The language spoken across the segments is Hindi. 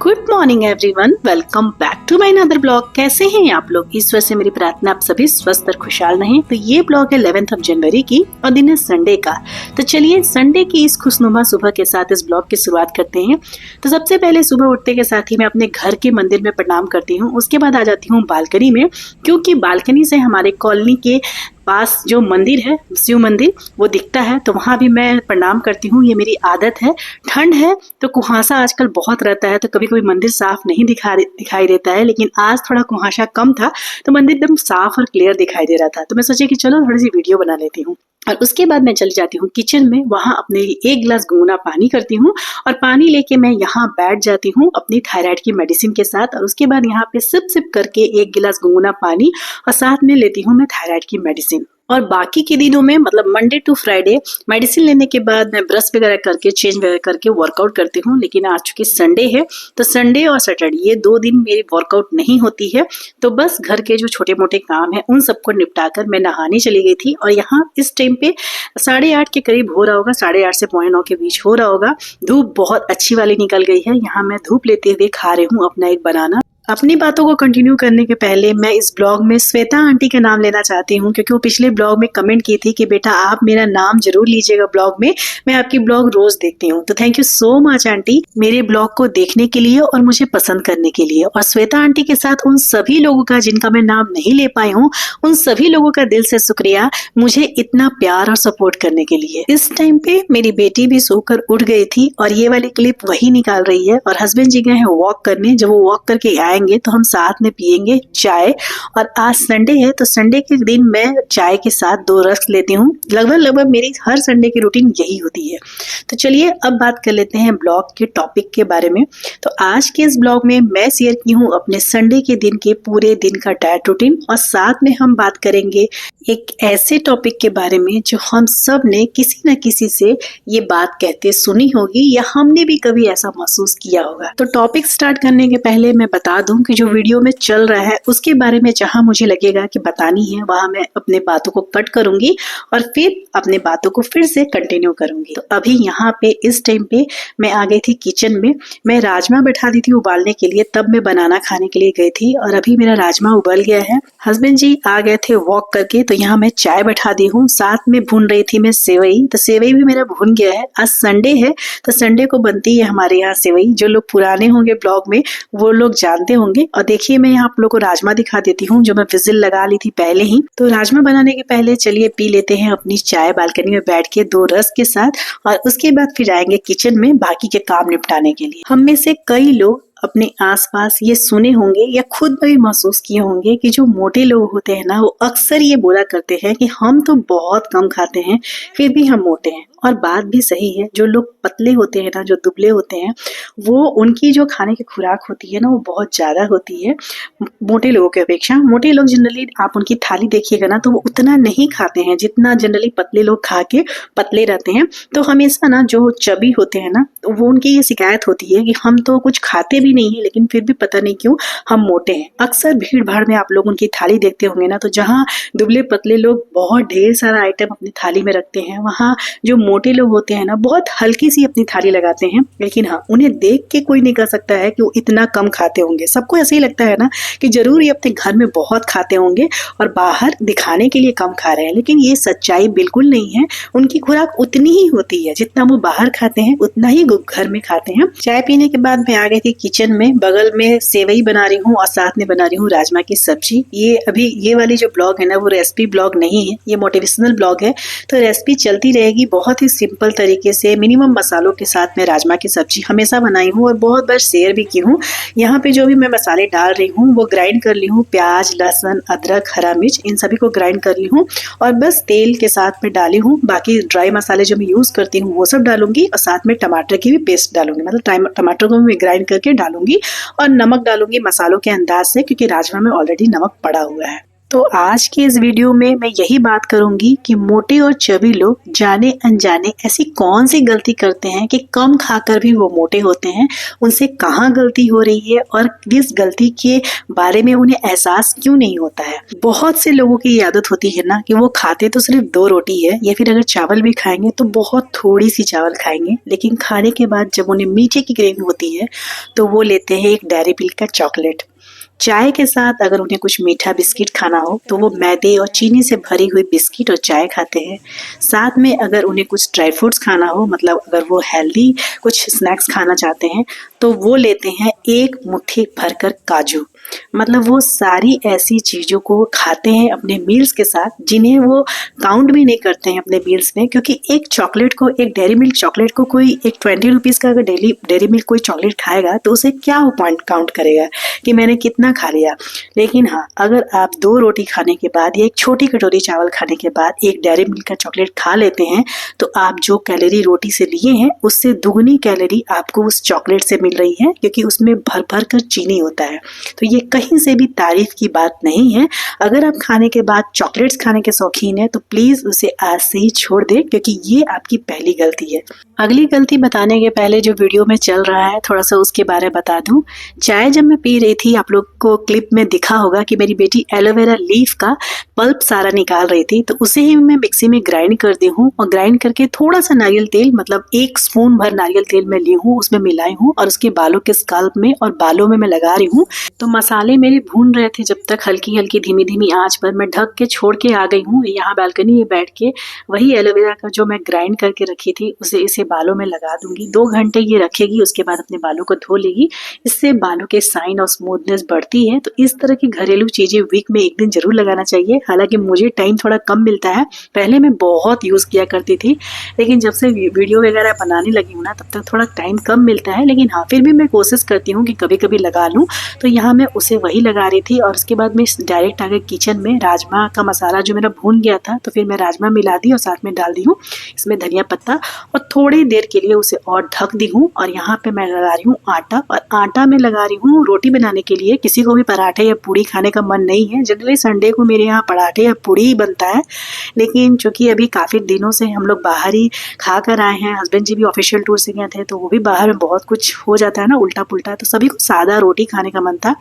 Good morning everyone, welcome back to my another blog. कैसे हैं आप लोग? ईश्वर से मेरी प्रार्थना आप सभी स्वस्थ और खुशहाल रहें। तो ये ब्लॉग है 11 जनवरी की और दिन है संडे का। तो चलिए संडे की इस खुशनुमा सुबह के साथ इस ब्लॉग की शुरुआत करते हैं। तो सबसे पहले सुबह उठते के साथ ही मैं अपने घर के मंदिर में प्रणाम करती हूँ। उसके बाद आ जाती हूँ बालकनी में, क्योंकि बालकनी से हमारे कॉलोनी के पास जो मंदिर है, शिव मंदिर, वो दिखता है। तो वहाँ भी मैं प्रणाम करती हूँ, ये मेरी आदत है। ठंड है तो कुहासा आजकल बहुत रहता है, तो कभी कभी मंदिर साफ नहीं दिखाई देता है, लेकिन आज थोड़ा कुहासा कम था तो मंदिर एकदम साफ और क्लियर दिखाई दे रहा था। तो मैं सोची कि चलो थोड़ी सी वीडियो बना लेती हूँ। और उसके बाद मैं चली जाती हूँ किचन में, वहाँ अपने लिए 1 गिलास गुनगुना पानी करती हूँ और पानी लेके मैं यहाँ बैठ जाती हूँ अपनी थायराइड की मेडिसिन के साथ। और उसके बाद यहाँ पे सिप सिप करके 1 गिलास गुनगुना पानी और साथ में लेती हूँ मैं थायराइड की मेडिसिन। और बाकी के दिनों में, मतलब मंडे टू फ्राइडे, मेडिसिन लेने के बाद मैं ब्रश वगैरह करके चेंज वगैरह करके वर्कआउट करती हूँ। लेकिन आज चूंकि संडे है तो संडे और सैटरडे ये 2 दिन मेरी वर्कआउट नहीं होती है। तो बस घर के जो छोटे मोटे काम है उन सबको निपटाकर मैं नहाने चली गई थी। और यहाँ इस टाइम पे 8:30 के करीब हो रहा होगा, 8:30 से 9:15 के बीच हो रहा होगा। धूप बहुत अच्छी वाली निकल गई है। यहाँ मैं धूप लेते हुए खा रही हूँ अपना एक बनाना। अपनी बातों को कंटिन्यू करने के पहले मैं इस ब्लॉग में श्वेता आंटी का नाम लेना चाहती हूँ, क्योंकि वो पिछले ब्लॉग में कमेंट की थी कि बेटा आप मेरा नाम जरूर लीजिएगा ब्लॉग में, मैं आपकी ब्लॉग रोज देखती हूँ। तो thank you so much aunty, मेरे ब्लॉग को देखने के लिए और मुझे पसंद करने के लिए। और श्वेता आंटी के साथ उन सभी लोगों का जिनका मैं नाम नहीं ले पाई हूँ, उन सभी लोगों का दिल से शुक्रिया मुझे इतना प्यार और सपोर्ट करने के लिए। इस टाइम पे मेरी बेटी भी सोकर उठ गई थी और ये वाली क्लिप वही निकाल रही है। और हस्बैंड जी गए हैं वॉक करने, जब वो वॉक करके आएंगे तो हम साथ में पियेंगे चाय। और आज संडे है तो संडे के दिन मैं चाय के साथ 2 रस्क लेती हूँ। लगभग मेरी हर संडे की रूटीन यही होती है। तो चलिए अब बात कर लेते हैं ब्लॉग के टॉपिक के बारे में। तो आज के इस ब्लॉग में मैं शेयर की हूँ अपने संडे के दिन के पूरे दिन का डाइट रूटीन, और साथ में हम बात करेंगे एक ऐसे टॉपिक के बारे में जो हम सब ने किसी न किसी से ये बात कहते सुनी होगी या हमने भी कभी ऐसा महसूस किया होगा। तो टॉपिक स्टार्ट करने के पहले मैं बता दूं कि जो वीडियो में चल रहा है उसके बारे में जहां मुझे लगेगा कि बतानी है वहां मैं अपने बातों को कट करूंगी और फिर अपने बातों को फिर से कंटिन्यू करूंगी। तो अभी यहाँ पे इस टाइम पे मैं आ गई थी किचन में। मैं राजमा बैठा दी थी उबालने के लिए, तब मैं बनाना खाने के लिए गई थी और अभी मेरा राजमा उबल गया है। हस्बैंड जी आ गए थे वॉक करके, तो यहाँ मैं चाय बैठा दी हूँ। साथ में भून रही थी मैं सेवई, तो सेवई भी मेरा भून गया है। आज संडे है तो संडे को बनती है हमारे यहाँ सेवई। जो लोग पुराने होंगे ब्लॉग में वो लोग जानते होंगे। और देखिए मैं यहाँ आप लोग को राजमा दिखा देती हूँ जो मैं विजिल लगा ली थी पहले ही। तो राजमा बनाने के पहले चलिए पी लेते हैं अपनी चाय बालकनी में बैठ के 2 रस के साथ, और उसके बाद फिर आएंगे किचन में बाकी के काम निपटाने के लिए। हम में से कई लोग अपने आसपास ये सुने होंगे या खुद भी महसूस किए होंगे कि जो मोटे लोग होते हैं ना, वो अक्सर ये बोला करते हैं कि हम तो बहुत कम खाते हैं फिर भी हम मोटे हैं। और बात भी सही है। जो लोग पतले होते हैं ना, जो दुबले होते हैं, वो उनकी जो खाने की खुराक होती है ना वो बहुत ज्यादा होती है मोटे लोगों की अपेक्षा। मोटे लोग जनरली आप उनकी थाली देखिएगा ना तो वो उतना नहीं खाते हैं जितना जनरली पतले लोग खा के पतले रहते हैं। तो हमेशा ना जो चबी होते हैं ना, वो उनकी ये शिकायत होती है कि हम तो कुछ खाते भी नहीं है लेकिन फिर भी पता नहीं क्यों हम मोटे हैं। अक्सर भीड़ भाड़ में आप लोग उनकी थाली देखते होंगे ना, तो जहाँ दुबले पतले लोग बहुत ढेर सारा आइटम अपनी थाली में रखते हैं, वहाँ जो मोटे लोग होते हैं ना बहुत हल्की सी अपनी थाली लगाते हैं। लेकिन हाँ, उन्हें देख के कोई नहीं कह सकता है कि वो इतना कम खाते होंगे। सबको ऐसे ही लगता है ना कि जरूर ये अपने घर में बहुत खाते होंगे और बाहर दिखाने के लिए कम खा रहे हैं, लेकिन ये सच्चाई बिल्कुल नहीं है। उनकी खुराक उतनी ही होती है, जितना वो बाहर खाते हैं उतना ही घर में खाते हैं। चाय पीने के बाद मैं आ गई थी किचन में। बगल में सेवई बना रही हूँ और साथ में बना रही हूँ राजमा की सब्जी। ये वाली जो ब्लॉग है ना वो रेसिपी ब्लॉग नहीं है, ये मोटिवेशनल ब्लॉग है। तो रेसिपी चलती रहेगी बहुत ही सिंपल तरीके से, मिनिमम मसालों के साथ मैं राजमा की सब्जी हमेशा बनाई हूँ और बहुत बार शेयर भी की हूँ। यहाँ पे जो भी मैं मसाले डाल रही हूँ वो ग्राइंड कर ली हूँ। प्याज, लहसुन, अदरक, हरा मिर्च, इन सभी को ग्राइंड कर ली हूँ और बस तेल के साथ में डाली हूँ। बाकी ड्राई मसाले जो मैं यूज करती हूँ वो सब डालूंगी और साथ में टमाटर की भी पेस्ट डालूंगी, मतलब टमाटर को मैं ग्राइंड करके डालूंगी और नमक डालूंगी मसालों के अंदाज से, क्योंकि राजमा में ऑलरेडी नमक पड़ा हुआ है। तो आज के इस वीडियो में मैं यही बात करूंगी कि मोटे और चबी लोग जाने अनजाने ऐसी कौन सी गलती करते हैं कि कम खाकर भी वो मोटे होते हैं, उनसे कहाँ गलती हो रही है और इस गलती के बारे में उन्हें एहसास क्यों नहीं होता है। बहुत से लोगों की आदत होती है ना कि वो खाते तो सिर्फ 2 रोटी है या फिर अगर चावल भी खाएंगे तो बहुत थोड़ी सी चावल खाएंगे, लेकिन खाने के बाद जब उन्हें मीठे की क्रेविंग होती है तो वो लेते हैं एक डेयरी मिल्क का चॉकलेट। चाय के साथ अगर उन्हें कुछ मीठा बिस्किट खाना हो तो वो मैदे और चीनी से भरी हुई बिस्किट और चाय खाते हैं। साथ में अगर उन्हें कुछ ड्राई फ्रूट्स खाना हो, मतलब अगर वो हेल्दी कुछ स्नैक्स खाना चाहते हैं तो वो लेते हैं एक मुट्ठी भरकर काजू। मतलब वो सारी ऐसी चीज़ों को खाते हैं अपने मील्स के साथ जिन्हें वो काउंट भी नहीं करते हैं अपने मील्स में, क्योंकि एक चॉकलेट को, एक डेयरी मिल्क चॉकलेट को कोई एक 20 रुपीज़ का अगर डेयरी मिल्क कोई चॉकलेट खाएगा तो उसे क्या वो पॉइंट काउंट करेगा कि मैंने कितना खा लिया। लेकिन हाँ, अगर आप 2 रोटी खाने के बाद या एक छोटी कटोरी चावल खाने के बाद एक डेयरी मिल्क का चॉकलेट खा लेते हैं तो आप जो कैलोरी रोटी से लिए हैं उससे दुगनी कैलोरी आपको उस चॉकलेट से मिल रही है, क्योंकि उसमें भर भर कर चीनी होता है। तो ये कहीं से भी तारीफ की बात नहीं है। अगर आप खाने के बाद चॉकलेट्स खाने के शौकीन हैं तो प्लीज उसे आज से ही छोड़ दें, क्योंकि ये आपकी पहली गलती है। अगली गलती बताने के पहले जो वीडियो में चल रहा है थोड़ा सा उसके बारे में बता दूं। चाय जब मैं पी रही थी, आप लोग को क्लिप में दिखा होगा कि मेरी बेटी एलोवेरा लीफ का पल्प सारा निकाल रही थी, तो उसे ही मैं मिक्सी में ग्राइंड कर दी हूँ और ग्राइंड करके थोड़ा सा नारियल तेल, मतलब 1 स्पून भर नारियल तेल में ली हूँ, उसमें मिलाई हूँ और उसके बालों के स्काल्प में और बालों में मैं लगा रही हूँ। तो मसाले मेरे भून रहे थे जब तक हल्की हल्की धीमी धीमी आंच पर। मैं ढक के छोड़ के आ गई हूँ यहाँ बालकनी में बैठ के। वही एलोवेरा का जो मैं ग्राइंड करके रखी थी उसे इसे बालों में लगा दूंगी। 2 घंटे ये रखेगी, उसके बाद अपने बालों को धो लेगी। इससे बालों के शाइन और स्मूथनेस बढ़ती है। तो इस तरह की घरेलू चीजें वीक में 1 दिन जरूर लगाना चाहिए। हालांकि मुझे टाइम थोड़ा कम मिलता है, पहले मैं बहुत यूज किया करती थी, लेकिन जब से वीडियो वगैरह बनाने लगी हूँ ना तब तक थोड़ा टाइम कम मिलता है। लेकिन हाँ, फिर भी मैं कोशिश करती हूँ कि कभी कभी लगा लूँ। तो यहाँ मैं उसे वही लगा रही थी और उसके बाद मैं डायरेक्ट आ गई किचन में। राजमा का मसाला जो मेरा भून गया था तो फिर मैं राजमा मिला दी और साथ में डाल दी हूँ इसमें धनिया पत्ता और थोड़ी देर के लिए उसे और ढक दी हूँ। और यहाँ पे मैं लगा रही हूँ आटा, और आटा में लगा रही हूँ रोटी बनाने के लिए। किसी को भी पराठे या पूड़ी खाने का मन नहीं है, जनरली संडे को मेरे यहाँ पराठे या पूड़ी ही बनता है, लेकिन चूंकि अभी काफी दिनों से हम लोग बाहर ही खा कर आए हैं, हस्बैंड जी भी ऑफिशियल टूर से गए थे तो वो भी बाहर में बहुत कुछ हो जाता है ना उल्टा पुल्टा, तो सभी को सादा रोटी खाने का मन था।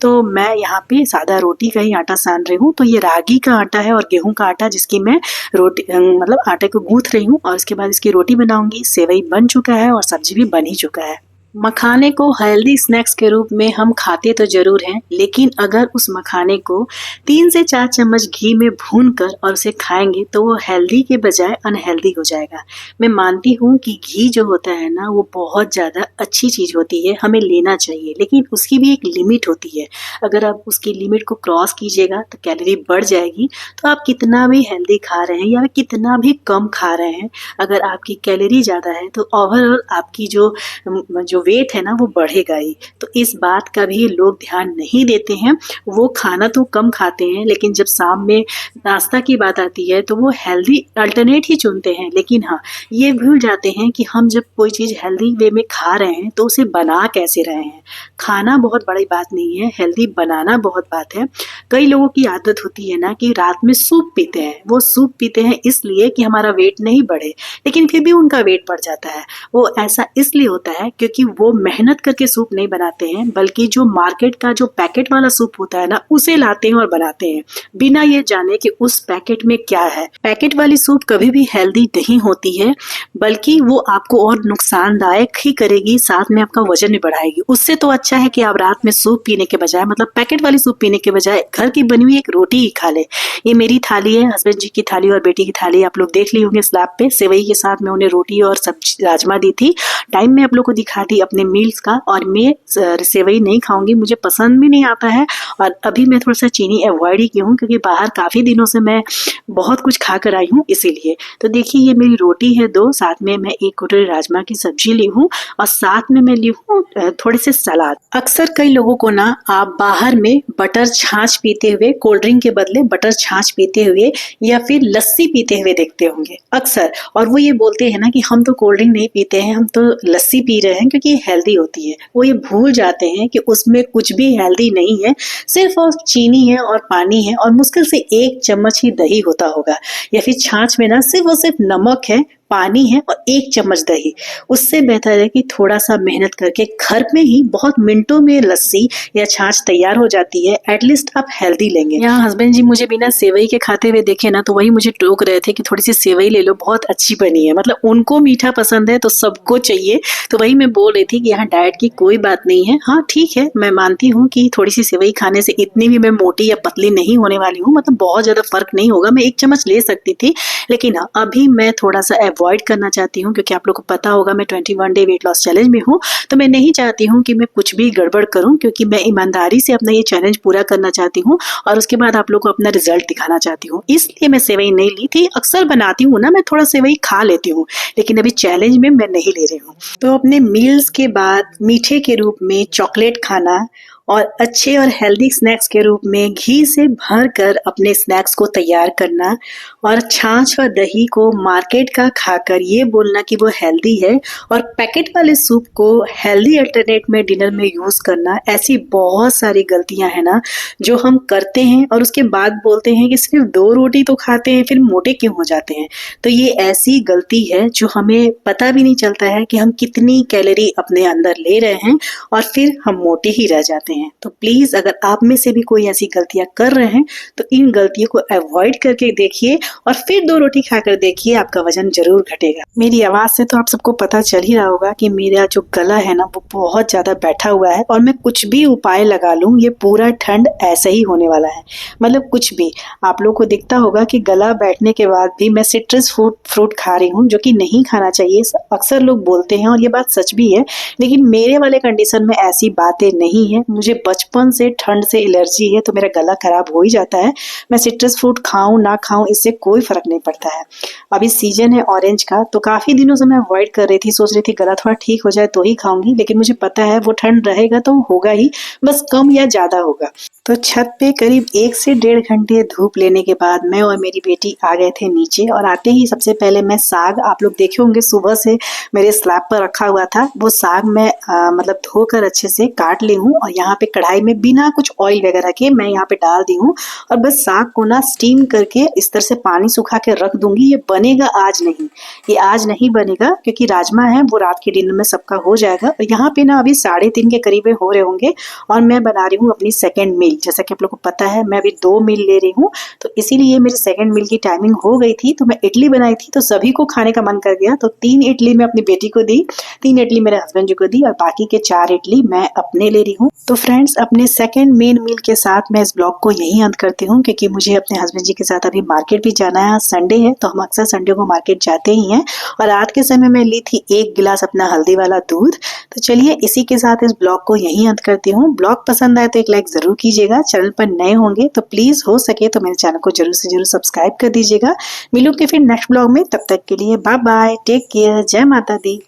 तो मैं यहाँ पे सादा रोटी का ही आटा सान रही हूँ। तो ये रागी का आटा है और गेहूं का आटा, जिसकी मैं रोटी मतलब आटे को गूंथ रही हूँ और इसके बाद इसकी रोटी बनाऊंगी। सेवई बन चुका है और सब्जी भी बन ही चुका है। मखाने को हेल्दी स्नैक्स के रूप में हम खाते तो जरूर हैं, लेकिन अगर उस मखाने को 3 से 4 चम्मच घी में भूनकर और उसे खाएंगे तो वो हेल्दी के बजाय अनहेल्दी हो जाएगा। मैं मानती हूँ कि घी जो होता है ना वो बहुत ज़्यादा अच्छी चीज़ होती है, हमें लेना चाहिए, लेकिन उसकी भी एक लिमिट होती है। अगर आप उसकी लिमिट को क्रॉस कीजिएगा तो कैलोरी बढ़ जाएगी। तो आप कितना भी हेल्दी खा रहे हैं या कितना भी कम खा रहे हैं, अगर आपकी कैलोरी ज़्यादा है तो ओवरऑल आपकी जो वेट है ना वो बढ़ेगा ही। तो इस बात का भी लोग ध्यान नहीं देते हैं। वो खाना तो कम खाते हैं, लेकिन जब शाम में नाश्ता की बात आती है तो वो हेल्दी अल्टरनेट ही चुनते हैं। लेकिन हाँ, ये भूल जाते हैं कि हम जब कोई चीज़ हेल्दी वे में खा रहे हैं तो उसे बना कैसे रहे हैं। खाना बहुत बड़ी बात नहीं है, हेल्दी बनाना बहुत बात है। कई लोगों की आदत होती है ना कि रात में सूप पीते हैं। वो सूप पीते हैं इसलिए कि हमारा वेट नहीं बढ़े, लेकिन फिर भी उनका वेट बढ़ जाता है। वो ऐसा इसलिए होता है क्योंकि वो मेहनत करके सूप नहीं बनाते हैं, बल्कि जो मार्केट का जो पैकेट वाला सूप होता है ना उसे लाते हैं और बनाते हैं, बिना ये जाने कि उस पैकेट में क्या है। पैकेट वाली सूप कभी भी हेल्दी नहीं होती है, बल्कि वो आपको और नुकसानदायक ही करेगी, साथ में आपका वजन भी बढ़ाएगी। उससे तो अच्छा है कि आप रात में सूप पीने के बजाय, मतलब पैकेट वाली सूप पीने के बजाय घर की बनी हुई एक रोटी ही खा ले। ये मेरी थाली है, हस्बैंड जी की थाली और बेटी की थाली आप लोग देख ली होंगे स्लैब पे। सेवई के साथ में उन्हें रोटी और सब्जी राजमा दी थी। टाइम में आप लोग को दिखा दी अपने मील्स का। और मैं सेवई नहीं खाऊंगी, मुझे पसंद भी नहीं आता है, और अभी मैं थोड़ा सा चीनी अवॉइड ही की हूँ क्योंकि बाहर काफी दिनों से मैं बहुत कुछ खा कर आई हूँ इसीलिए। तो देखिए ये मेरी रोटी है 2, साथ में मैं 1 कटोरी राजमा की सब्जी ली हूँ और साथ में मैं ली हूँ थोड़े से सलाद। अक्सर कई लोगों को ना आप बाहर में बटर छाछ पीते हुए कोल्ड ड्रिंक के बदले बटर छाछ पीते हुए या फिर लस्सी पीते हुए देखते होंगे अक्सर। और वो ये बोलते हैं ना कि हम तो कोल्ड ड्रिंक नहीं पीते हैं, हम तो लस्सी पी रहे हैं क्योंकि ये हेल्दी होती है। वो ये भूल जाते हैं कि उसमें कुछ भी हेल्दी नहीं है, सिर्फ और चीनी है और पानी है और मुश्किल से 1 चम्मच ही दही होता होगा, या फिर छाछ में ना सिर्फ और सिर्फ नमक है, पानी है और 1 चम्मच दही। उससे बेहतर है कि थोड़ा सा मेहनत करके घर में ही बहुत मिनटों में लस्सी या छाछ तैयार हो जाती है। एटलीस्ट आप हेल्दी लेंगे। यहाँ हस्बैंड जी मुझे बिना सेवई के खाते हुए देखे ना, तो वही मुझे टोक रहे थे कि थोड़ी सी सेवई ले लो, बहुत अच्छी बनी है। मतलब उनको मीठा पसंद है तो सबको चाहिए। तो वही मैं बोल रही थी कि यहाँ डाइट की कोई बात नहीं है। हाँ ठीक है, मैं मानती हूँ कि थोड़ी सी सेवई खाने से इतनी भी मैं मोटी या पतली नहीं होने वाली हूँ, मतलब बहुत ज्यादा फर्क नहीं होगा। मैं 1 चम्मच ले सकती थी, लेकिन अभी मैं थोड़ा सा अवॉइड करना चाहती हूँ क्योंकि आप लोग को पता होगा मैं 21 डे वेट लॉस चैलेंज में हूँ। तो मैं नहीं चाहती हूँ कि मैं कुछ भी गड़बड़ करूँ, क्योंकि मैं ईमानदारी से अपना ये चैलेंज पूरा करना चाहती हूँ और उसके बाद आप लोग को अपना रिजल्ट दिखाना चाहती हूँ। इसलिए मैं सेवई नहीं ली थी। अक्सर बनाती हूँ ना, मैं थोड़ा सेवई खा लेती हूँ, लेकिन अभी चैलेंज में मैं नहीं ले रही हूँ। तो अपने मील्स के बाद मीठे के रूप में चॉकलेट खाना और अच्छे और हेल्दी स्नैक्स के रूप में घी से भरकर अपने स्नैक्स को तैयार करना और छाछ और दही को मार्केट का खाकर ये बोलना कि वो हेल्दी है और पैकेट वाले सूप को हेल्दी अल्टरनेट में डिनर में यूज करना, ऐसी बहुत सारी गलतियां हैं ना जो हम करते हैं और उसके बाद बोलते हैं कि सिर्फ 2 रोटी तो खाते हैं फिर मोटे क्यों हो जाते हैं। तो ये ऐसी गलती है जो हमें पता भी नहीं चलता है कि हम कितनी कैलोरी अपने अंदर ले रहे हैं और फिर हम मोटे ही रह जाते हैं। तो प्लीज अगर आप में से भी कोई ऐसी गलतियां कर रहे हैं तो इन गलतियों को अवॉइड करके देखिए और फिर 2 रोटी खाकर देखिए, आपका वजन जरूर घटेगा। मेरी आवाज से तो आप सबको पता चल ही रहा होगा कि मेरा जो गला है ना वो बहुत ज्यादा बैठा हुआ है और मैं कुछ भी उपाय लगा लूं ये पूरा ठंड ऐसे ही होने वाला है। मतलब कुछ भी आप लोग को दिखता होगा कि गला बैठने के बाद भी मैं सिट्रस फ्रूट खा रही हूँ, जो कि नहीं खाना चाहिए। अक्सर लोग बोलते हैं और ये बात सच भी है, लेकिन मेरे वाले कंडीशन में ऐसी बातें नहीं है। मुझे बचपन से ठंड से एलर्जी है तो मेरा गला खराब हो ही जाता है। मैं सिट्रस फ्रूट खाऊं ना खाऊं इससे कोई फर्क नहीं पड़ता है। अभी सीजन है ऑरेंज का, तो काफी दिनों से मैं अवॉइड कर रही थी, सोच रही थी गला थोड़ा ठीक हो जाए तो ही खाऊंगी, लेकिन मुझे पता है वो ठंड रहेगा तो होगा ही, बस कम या ज्यादा होगा। तो छत पे करीब 1 से 1.5 घंटे धूप लेने के बाद मैं और मेरी बेटी आ गए थे नीचे और आते ही सबसे पहले मैं साग, आप लोग देखे होंगे सुबह से मेरे स्लैब पर रखा हुआ था, वो साग मैं मतलब धोकर अच्छे से काट ली हूँ और यहाँ पे कढ़ाई में बिना कुछ ऑयल वगैरह के मैं यहाँ पे डाल दी हूँ और बस साग को ना स्टीम करके इस तरह से पानी सुखा के रख दूंगी। ये बनेगा आज नहीं, ये आज नहीं बनेगा क्योंकि राजमा है वो रात के डिनर में सबका हो जाएगा। और यहाँ पे ना अभी 3:30 के करीब हो रहे होंगे और मैं बना रही हूँ अपनी सेकेंड मील। जैसा कि आप लोग को पता है मैं अभी 2 मील ले रही हूँ, तो इसीलिए मेरी सेकेंड मील की टाइमिंग हो गई थी। तो मैं इडली बनाई थी तो सभी को खाने का मन कर गया, तो 3 इडली मैं अपनी बेटी को दी, 3 इडली मेरे हस्बैंड जी को दी और बाकी के 4 इडली मैं अपने ले रही हूँ। तो फ्रेंड्स अपने सेकेंड मेन मील के साथ मैं इस ब्लॉग को यहीं अंत करती हूँ क्योंकि मुझे अपने हस्बैंड जी के साथ अभी मार्केट भी जाना है। संडे है तो हम अक्सर संडे को मार्केट जाते ही हैं और रात के समय में ली थी 1 गिलास अपना हल्दी वाला दूध। तो चलिए इसी के साथ इस ब्लॉग को यहीं अंत करती हूँ। ब्लॉग पसंद आए तो एक लाइक जरूर कीजिएगा। चैनल पर नए होंगे तो प्लीज हो सके तो मेरे चैनल को जरूर से जरूर सब्सक्राइब कर दीजिएगा। मिलूंगे फिर नेक्स्ट ब्लॉग में, तब तक के लिए बाय बाय, टेक केयर, जय माता दी।